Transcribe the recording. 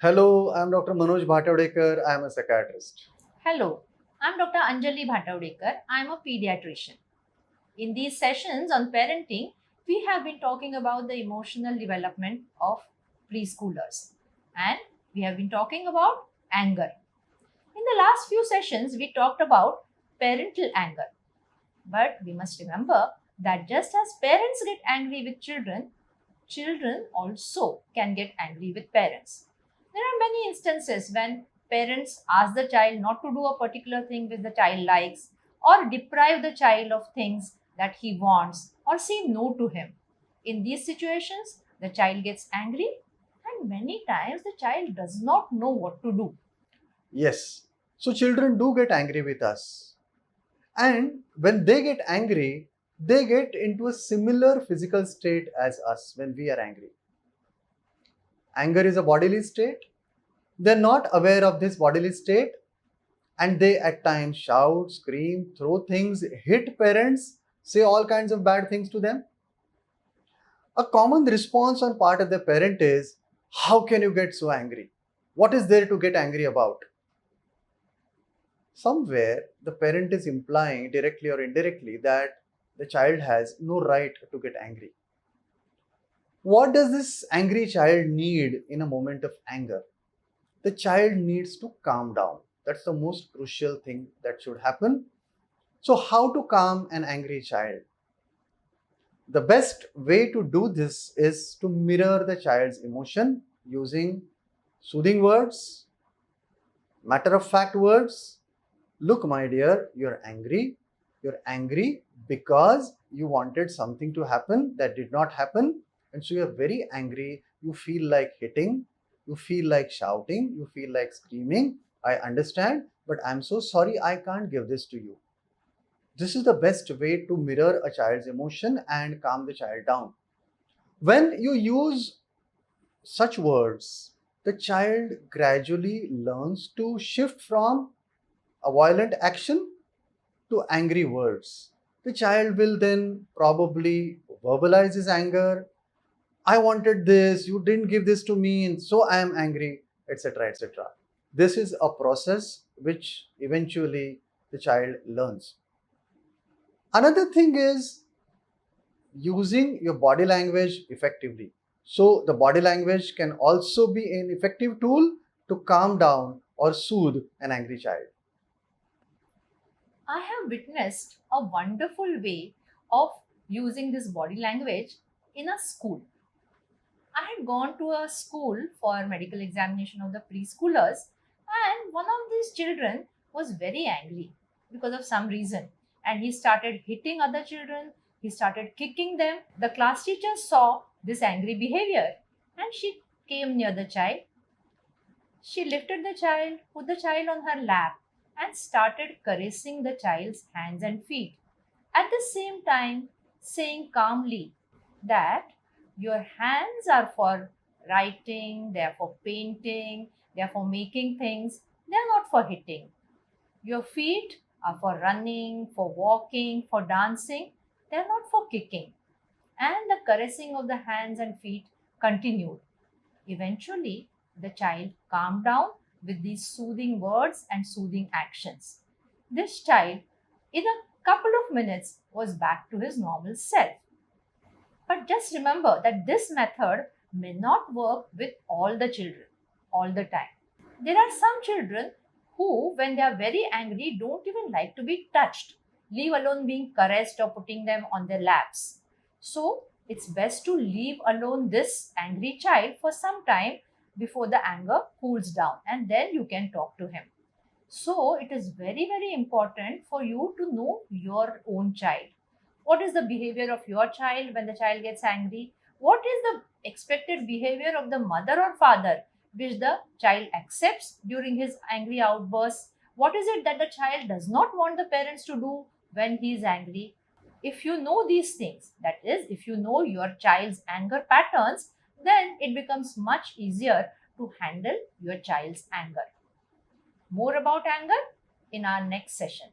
Hello, I'm Dr. Manoj Bhatawdekar. I'm a psychiatrist. Hello, I'm Dr. Anjali Bhatawdekar. I'm a pediatrician. In these sessions on parenting, we have been talking about the emotional development of preschoolers and we have been talking about anger. In the last few sessions, we talked about parental anger. But we must remember that just as parents get angry with children, children also can get angry with parents. There are many instances when parents ask the child not to do a particular thing which the child likes, or deprive the child of things that he wants, or say no to him. In these situations, the child gets angry, and many times the child does not know what to do. Yes, so children do get angry with us. And when they get angry, they get into a similar physical state as us when we are angry. Anger is a bodily state. They're not aware of this bodily state and they at times shout, scream, throw things, hit parents, say all kinds of bad things to them. A common response on part of the parent is, how can you get so angry? What is there to get angry about? Somewhere the parent is implying directly or indirectly that the child has no right to get angry. What does this angry child need in a moment of anger? The child needs to calm down. That's the most crucial thing that should happen. So, how to calm an angry child? The best way to do this is to mirror the child's emotion using soothing words, matter of fact words. Look, my dear, you're angry. You're angry because you wanted something to happen that did not happen. And so you're very angry. You feel like hitting. You feel like shouting. You feel like screaming. I understand, but I'm so sorry I can't give this to you. This is the best way to mirror a child's emotion and calm the child down. When you use such words, the child gradually learns to shift from a violent action to angry words. The child will then probably verbalize his anger. I wanted this, you didn't give this to me, and so I am angry, etc. etc. This is a process which eventually the child learns. Another thing is using your body language effectively. So, the body language can also be an effective tool to calm down or soothe an angry child. I have witnessed a wonderful way of using this body language in a school. I had gone to a school for medical examination of the preschoolers, and one of these children was very angry because of some reason. And he started hitting other children, he started kicking them. The class teacher saw this angry behavior and she came near the child. She lifted the child, put the child on her lap, and started caressing the child's hands and feet. At the same time, saying calmly that your hands are for writing, they are for painting, they are for making things, they are not for hitting. Your feet are for running, for walking, for dancing, they are not for kicking. And the caressing of the hands and feet continued. Eventually, the child calmed down with these soothing words and soothing actions. This child, in a couple of minutes, was back to his normal self. But just remember that this method may not work with all the children all the time. There are some children who, when they are very angry, don't even like to be touched, leave alone being caressed or putting them on their laps. So, it's best to leave alone this angry child for some time before the anger cools down and then you can talk to him. So, it is very, very important for you to know your own child. What is the behavior of your child when the child gets angry? What is the expected behavior of the mother or father which the child accepts during his angry outbursts? What is it that the child does not want the parents to do when he is angry? If you know these things, that is, if you know your child's anger patterns, then it becomes much easier to handle your child's anger. More about anger in our next session.